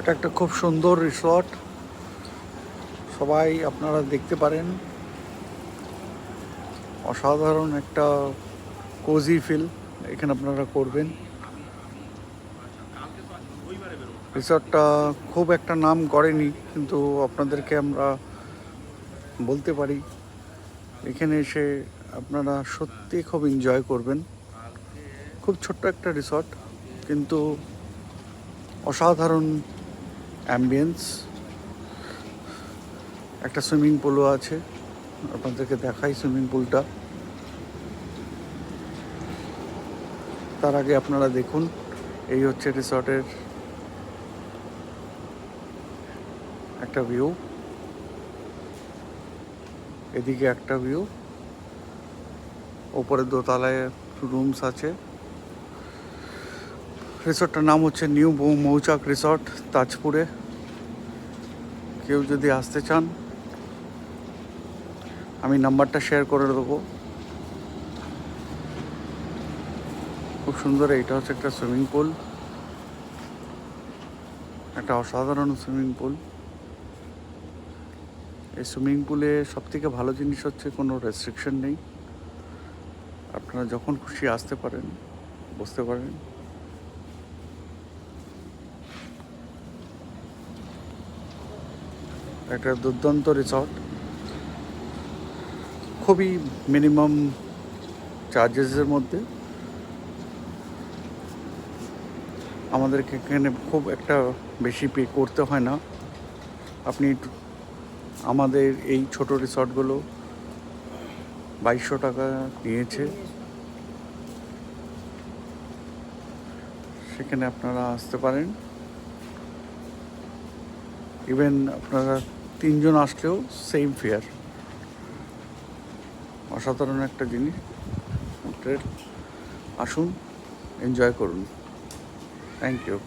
এটা একটা খুব সুন্দর রিসর্ট, সবাই আপনারা দেখতে পারেন। অসাধারণ একটা কোজি ফিল এখানে আপনারা করবেন। রিসর্টটা খুব একটা নাম করেনি, কিন্তু আপনাদেরকে আমরা বলতে পারি এখানে এসে আপনারা সত্যি খুব এনজয় করবেন। খুব ছোট্ট একটা রিসর্ট, কিন্তু অসাধারণ অ্যাম্বিয়েন্স। একটা সুইমিং পুলও আছে, আপনাদেরকে দেখাই সুইমিং পুলটা। তার আগে আপনারা দেখুন, এই হচ্ছে রিসর্টের একটা ভিউ, এদিকে একটা ভিউ, ওপরে দোতলায় রুমস আছে। রিসর্টটার নাম হচ্ছে নিউ মৌচাক রিসর্ট, তাজপুরে। কেউ যদি আসতে চান আমি নাম্বারটা শেয়ার করে দেবো। খুব সুন্দর। এইটা হচ্ছে একটা সুইমিং পুল, একটা অসাধারণ সুইমিং পুল। এই সুইমিং পুলে সবথেকে ভালো জিনিস হচ্ছে কোনো রেস্ট্রিকশন নেই, আপনারা যখন খুশি আসতে পারেন, বসতে পারেন। একটা দুর্দান্ত রিসর্ট, খুবই মিনিমাম চার্জেসের মধ্যে। আমাদেরকে এখানে খুব একটা বেশি পে করতে হয় না। আপনি আমাদের এই ছোট রিসর্টগুলো 2200 টাকা নিয়েছে, সেখানে আপনারা আসতে পারেন। ইভেন আপনারা 3 জন আসলেও সেম ফেয়ার। অসাধারণ একটা জিনিস, আসুন, এনজয় করুন। Thank you.